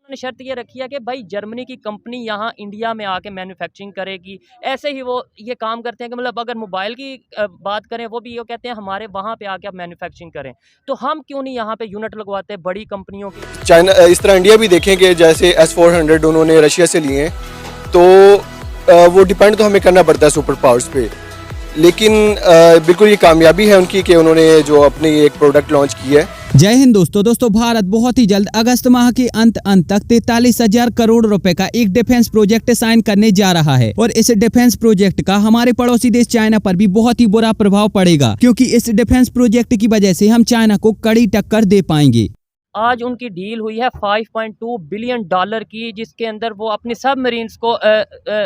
उन्होंने शर्त ये रखी है कि भाई जर्मनी की कंपनी यहाँ इंडिया में आके मैन्युफैक्चरिंग करेगी। ऐसे ही वो ये काम करते हैं कि मतलब अगर मोबाइल की बात करें, वो भी ये कहते हैं हमारे वहाँ पे आके आप मैन्युफैक्चरिंग करें। तो हम क्यों नहीं यहाँ पे यूनिट लगवाते हैं बड़ी कंपनियों की। चाइना इस तरह इंडिया भी देखें कि जैसे S-400 उन्होंने रशिया से लिए हैं, तो वो डिपेंड तो हमें करना पड़ता है सुपर पावर्स पे, लेकिन बिल्कुल ये कामयाबी है उनकी कि उन्होंने जो अपनी एक प्रोडक्ट लॉन्च की है। जय हिंद दोस्तों भारत बहुत ही जल्द अगस्त माह के अंत तक 43,000 करोड़ रुपए का एक डिफेंस प्रोजेक्ट साइन करने जा रहा है और इस डिफेंस प्रोजेक्ट का हमारे पड़ोसी देश चाइना पर भी बहुत ही बुरा प्रभाव पड़ेगा, क्योंकि इस डिफेंस प्रोजेक्ट की वजह से हम चाइना को कड़ी टक्कर दे पाएंगे। आज उनकी डील हुई है $5.2 बिलियन की, जिसके अंदर वो अपने सबमरीन्स को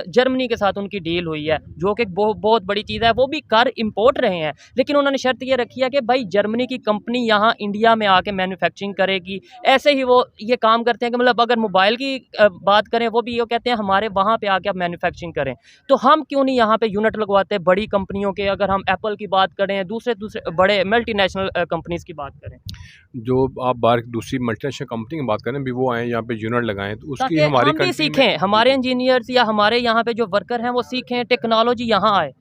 जर्मनी के साथ उनकी डील हुई है, जो कि बहुत बड़ी चीज़ है। वो भी कार इंपोर्ट रहे हैं, लेकिन उन्होंने शर्त ये रखी है कि भाई जर्मनी की कंपनी यहाँ इंडिया में आके मैन्युफैक्चरिंग करेगी। ऐसे ही वो ये काम करते हैं कि मतलब अगर मोबाइल की बात करें, वो भी ये कहते हैं हमारे वहाँ पे आके आप मैन्युफैक्चरिंग करें। तो हम क्यों नहीं यहाँ पे यूनिट लगवाते हैं बड़ी कंपनियों के। अगर हम एप्पल की बात करें, दूसरे बड़े मल्टीनेशनल कंपनीज की बात करें, जो आप बाहर दूसरी मल्टीनेशनल कंपनी की बात करें भी वो आए यहाँ पे यूनिट लगाएं, तो उसकी हमारी हम भी सीखें, हमारे इंजीनियर्स या हमारे यहाँ पे जो वर्कर हैं वो सीखें, टेक्नोलॉजी यहाँ आए।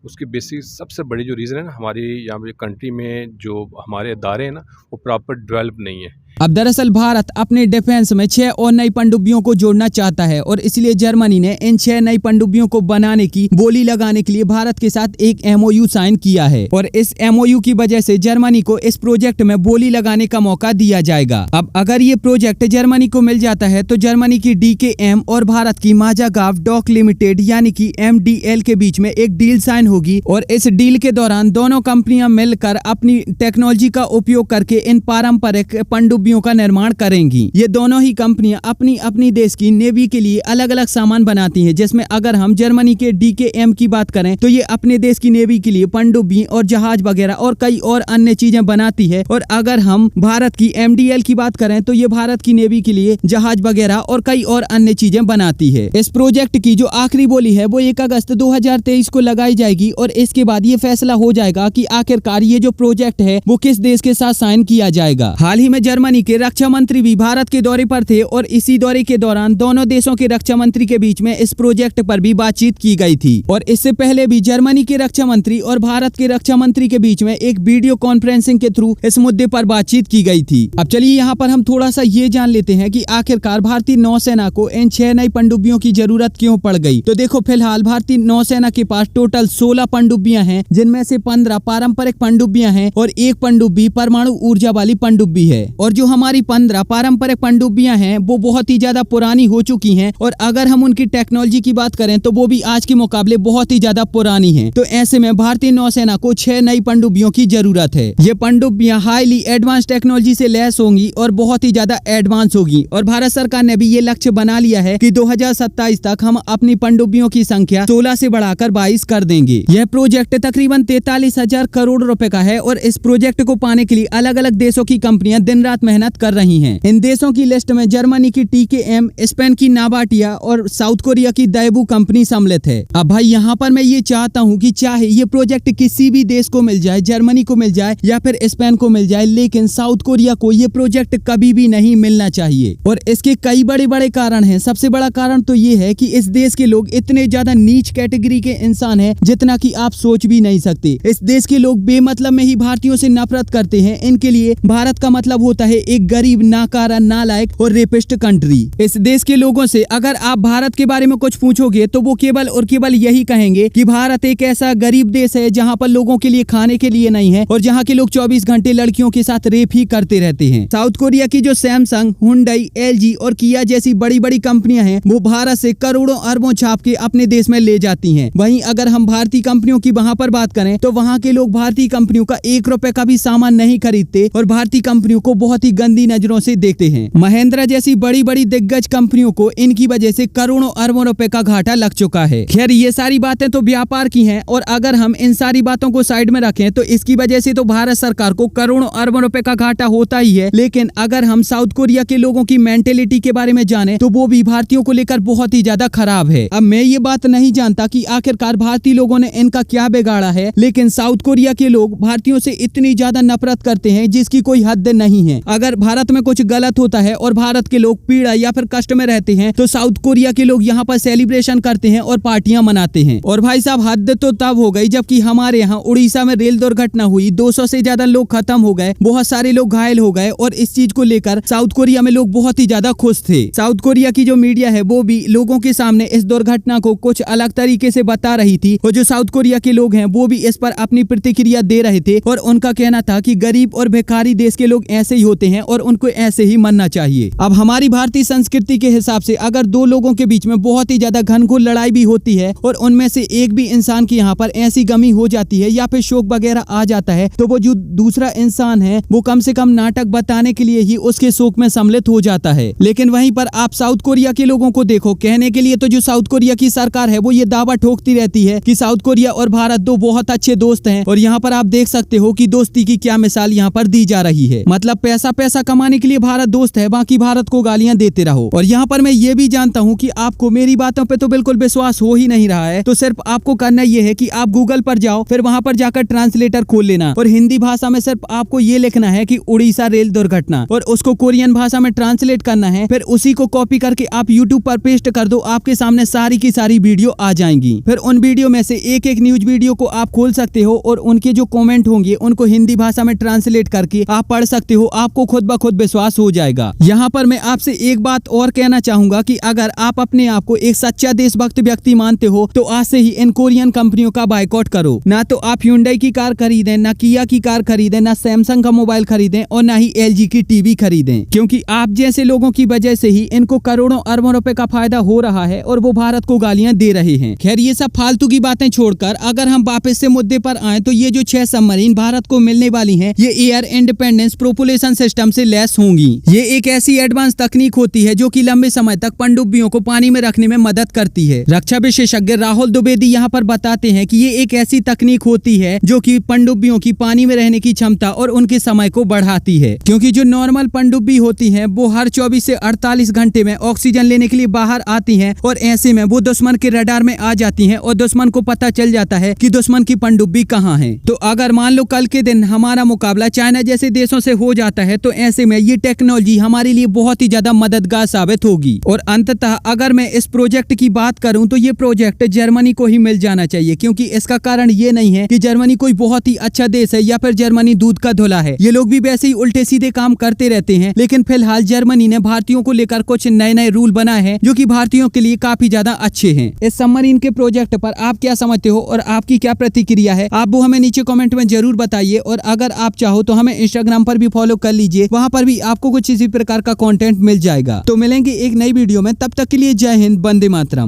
उसकी बेसिक सबसे बड़ी जो रीज़न है ना, हमारी यहाँ पे कंट्री में जो हमारे अदारे हैं ना, वो प्रॉपर डेवलप नहीं है। अब दरअसल भारत अपने डिफेंस में 6 और नई पनडुब्बियों को जोड़ना चाहता है और इसलिए जर्मनी ने इन 6 नई पनडुब्बियों को बनाने की बोली लगाने के लिए भारत के साथ एक MOU साइन किया है और इस MOU की वजह से जर्मनी को इस प्रोजेक्ट में बोली लगाने का मौका दिया जाएगा। अब अगर ये प्रोजेक्ट जर्मनी को मिल जाता है तो जर्मनी की DKM और भारत की माझागाव डॉक लिमिटेड यानी कि MDL के बीच में एक डील साइन होगी और इस डील के दौरान दोनों कंपनियां मिलकर अपनी टेक्नोलॉजी का उपयोग करके इन पारंपरिक पनडुब्बियों का निर्माण करेंगी। ये दोनों ही कंपनियां अपनी अपनी देश की नेवी के लिए अलग अलग सामान बनाती हैं, जिसमें अगर हम जर्मनी के DKM की बात करें तो ये अपने देश की नेवी के लिए पनडुब्बी और जहाज वगैरह और कई और अन्य चीजें बनाती है, और अगर हम भारत की MDL की बात करें तो ये भारत की नेवी के लिए जहाज वगैरह और कई और अन्य चीजें बनाती है। इस प्रोजेक्ट की जो आखिरी बोली है वो 1 अगस्त 2023 को लगाई जाएगी और इसके बाद ये फैसला हो जाएगा कि आखिरकार ये जो प्रोजेक्ट है वो किस देश के साथ साइन किया जाएगा। हाल ही में जर्मनी के रक्षा मंत्री भी भारत के दौरे पर थे और इसी दौरे के दौरान दोनों देशों के रक्षा मंत्री के बीच में इस प्रोजेक्ट पर भी बातचीत की गई थी और इससे पहले भी जर्मनी के रक्षा मंत्री और भारत के रक्षा मंत्री के बीच में एक वीडियो कॉन्फ्रेंसिंग के थ्रू इस मुद्दे पर बातचीत की गई थी। अब चलिए यहाँ पर हम थोड़ा सा ये जान लेते हैं कि आखिरकार भारतीय नौसेना को इन 6 नई पनडुब्बियों की जरूरत क्यों पड़ गई। तो देखो, फिलहाल भारतीय नौसेना के पास टोटल 16 पनडुब्बियां हैं, जिनमें से 15 पारंपरिक पनडुब्बियां हैं और एक पनडुब्बी परमाणु ऊर्जा वाली पनडुब्बी है। और जो हमारी 15 पारंपरिक पनडुब्बियां हैं वो बहुत ही ज्यादा पुरानी हो चुकी हैं और अगर हम उनकी टेक्नोलॉजी की बात करें तो वो भी आज के मुकाबले बहुत ही ज्यादा पुरानी हैं। तो ऐसे में भारतीय नौसेना को 6 नई पनडुब्बियों की जरूरत है। ये पनडुब्बियां हाईली एडवांस टेक्नोलॉजी से लैस होंगी और बहुत ही ज्यादा एडवांस होगी और भारत सरकार ने भी ये लक्ष्य बना लिया है कि 2027 तक हम अपनी पनडुब्बियों की संख्या 16 से बढ़ाकर 22 कर देंगे। यह प्रोजेक्ट तकरीबन 43,000 करोड़ रुपए का है और इस प्रोजेक्ट को पाने के लिए अलग अलग देशों की कंपनियां दिन रात मेहनत कर रही हैं। इन देशों की लिस्ट में जर्मनी की TKM, स्पेन की नाबाटिया और साउथ कोरिया की दाइबू कंपनी सम्मिलित है। अब भाई यहाँ पर मैं ये चाहता हूँ कि चाहे ये प्रोजेक्ट किसी भी देश को मिल जाए, जर्मनी को मिल जाए या फिर स्पेन को मिल जाए, लेकिन साउथ कोरिया को ये प्रोजेक्ट कभी भी नहीं मिलना चाहिए और इसके कई बड़े बड़े कारण हैं। सबसे बड़ा कारण तो ये है कि इस देश के लोग इतने ज्यादा नीच कैटेगरी के इंसान हैं जितना कि आप सोच भी नहीं सकते। इस देश के लोग बेमतलब में ही भारतीयों से नफरत करते हैं। इनके लिए भारत का मतलब होता है एक गरीब, नाकारा, नालायक और रेपिस्ट कंट्री। इस देश के लोगों से अगर आप भारत के बारे में कुछ पूछोगे तो वो केवल और केवल यही कहेंगे कि भारत एक ऐसा गरीब देश है जहां पर लोगों के लिए खाने के लिए नहीं है और जहां के लोग 24 घंटे लड़कियों के साथ रेप ही करते रहते हैं। साउथ कोरिया की जो सैमसंग, हुंडई, LG और किया जैसी बड़ी बड़ी कंपनियां हैं वो भारत से करोड़ों अरबों छाप के अपने देश में ले जाती हैं। वहीं अगर हम भारतीय कंपनियों की वहां पर बात करें तो वहां के लोग भारतीय कंपनियों का 1 रुपए का भी सामान नहीं खरीदते और भारतीय कंपनियों को बहुत ही गंदी नजरों से देखते हैं। महिंद्रा जैसी बड़ी बड़ी दिग्गज कंपनियों को इनकी वजह से करोड़ों अरबों रुपए का घाटा लग चुका है। खैर, ये सारी बातें तो व्यापार की हैं और अगर हम इन सारी बातों को साइड में रखें तो इसकी वजह से तो भारत सरकार को करोड़ों अरबों रुपए का घाटा होता ही है। लेकिन अगर हम साउथ कोरिया के लोगों की मेंटेलिटी के बारे में जाने तो वो भी भारतीयों को लेकर बहुत ही ज्यादा खराब है। अब मैं ये बात नहीं जानता कि आखिरकार भारतीय लोगों ने इनका क्या बिगाड़ा है, लेकिन साउथ कोरिया के लोग भारतीयों से इतनी ज्यादा नफरत करते हैं जिसकी कोई हद नहीं है। अगर भारत में कुछ गलत होता है और भारत के लोग पीड़ा या फिर कष्ट में रहते हैं तो साउथ कोरिया के लोग यहाँ पर सेलिब्रेशन करते हैं और पार्टियां मनाते हैं। और भाई साहब हद तो तब हो गई जबकि हमारे यहाँ उड़ीसा में रेल दुर्घटना हुई, 200 से ज्यादा लोग खत्म हो गए, बहुत सारे लोग घायल हो गए और इस चीज को लेकर साउथ कोरिया में लोग बहुत ही ज्यादा खुश थे। साउथ कोरिया की जो मीडिया है वो भी लोगों के सामने इस दुर्घटना को कुछ अलग तरीके से बता रही थी और जो साउथ कोरिया के लोग हैं वो भी इस पर अपनी प्रतिक्रिया दे रहे थे और उनका कहना था कि गरीब और भिखारी देश के लोग ऐसे ही होते हैं और उनको ऐसे ही मानना चाहिए। अब हमारी भारतीय संस्कृति के हिसाब से अगर दो लोगों के बीच में बहुत ही ज्यादा घनघोर लड़ाई भी होती है और उनमें से एक भी इंसान की यहाँ पर ऐसी गमी हो जाती है या फिर शोक वगैरह आ जाता है तो वो जो दूसरा इंसान है वो कम से कम नाटक बताने के लिए ही उसके शोक में सम्मिलित हो जाता है। लेकिन वहीं पर आप साउथ कोरिया के लोगों को देखो, कहने के लिए तो जो साउथ कोरिया की सरकार है वो ये दावा ठोकती रहती है कि साउथ कोरिया और भारत दो बहुत अच्छे दोस्त हैं और यहाँ पर आप देख सकते हो कि दोस्ती की क्या मिसाल यहाँ पर दी जा रही है। मतलब पैसा कमाने के लिए भारत दोस्त है, बाकी भारत को गालियां देते रहो। और यहाँ पर मैं ये भी जानता हूँ कि आपको मेरी बातों पे तो बिल्कुल विश्वास हो ही नहीं रहा है, तो सिर्फ आपको करना ये है कि आप गूगल पर जाओ, फिर वहाँ पर जाकर ट्रांसलेटर खोल लेना और हिंदी भाषा में सिर्फ आपको ये लिखना है कि उड़ीसा रेल दुर्घटना और उसको कोरियन भाषा में ट्रांसलेट करना है। फिर उसी को कॉपी करके आप यूट्यूब पर पेस्ट कर दो, आपके सामने सारी की सारी वीडियो आ जाएंगी। फिर उन वीडियो में से एक एक न्यूज वीडियो को आप खोल सकते हो और उनके जो कमेंट होंगे उनको हिंदी भाषा में ट्रांसलेट करके आप पढ़ सकते हो, आपको खुद ब खुद विश्वास हो जाएगा। यहाँ पर मैं आपसे एक बात और कहना चाहूंगा कि अगर आप अपने आप को एक सच्चा देशभक्त व्यक्ति मानते हो तो आज से ही इन कोरियन कंपनियों का बायकॉट करो। ना तो आप Hyundai की कार खरीदें, ना किया की कार खरीदें, ना सैमसंग का मोबाइल खरीदें और ना ही LG की टीवी खरीदें, क्योंकि आप जैसे लोगों की वजह से ही इनको करोड़ों अरबों रुपए का फायदा हो रहा है और वो भारत को गालियां दे रहे हैं। खैर ये सब फालतू की बातें छोड़कर अगर हम वापस से मुद्दे पर आए तो ये जो 6 सबमरीन भारत को मिलने वाली हैं ये एयर इंडिपेंडेंस प्रोपल्शन सिस्टम से लैस होंगी। ये एक ऐसी एडवांस तकनीक होती है जो कि लंबे समय तक पनडुब्बियों को पानी में रखने में मदद करती है। रक्षा विशेषज्ञ राहुल द्विवेदी यहाँ पर बताते हैं कि ये एक ऐसी तकनीक होती है जो कि पनडुब्बियों की पानी में रहने की क्षमता और उनके समय को बढ़ाती है, क्योंकि जो नॉर्मल पनडुब्बी होती हैं वो हर 24 से 48 घंटे में ऑक्सीजन लेने के लिए बाहर आती हैं और ऐसे में वो दुश्मन के रडार में आ जाती हैं और दुश्मन को पता चल जाता है कि दुश्मन की पनडुब्बी कहाँ है। तो अगर मान लो कल के दिन हमारा मुकाबला चाइना जैसे देशों से हो जाता है तो ऐसे में ये टेक्नोलॉजी हमारे लिए बहुत ही ज्यादा मददगार साबित होगी। और अंततः अगर मैं इस प्रोजेक्ट की बात करूं तो ये प्रोजेक्ट जर्मनी को ही मिल जाना चाहिए, क्योंकि इसका कारण ये नहीं है कि जर्मनी कोई बहुत ही अच्छा देश है या फिर जर्मनी दूध का धुला है। ये लोग भी वैसे ही उल्टे सीधे काम करते रहते हैं, लेकिन फिलहाल जर्मनी ने भारतीयों को लेकर कुछ नए रूल बनाए हैं जो कि भारतीयों के लिए काफी ज्यादा अच्छे हैं। इस सबमरीन के प्रोजेक्ट पर आप क्या समझते हो और आपकी क्या प्रतिक्रिया है, आप वो हमें नीचे कमेंट में जरूर बताइए। और अगर आप चाहो तो हमें इंस्टाग्राम पर भी फॉलो कर लीजिए, वहां पर भी आपको कुछ इसी प्रकार का कंटेंट मिल जाएगा। तो मिलेंगे एक नई वीडियो में, तब तक के लिए जय हिंद, वंदे मातरम।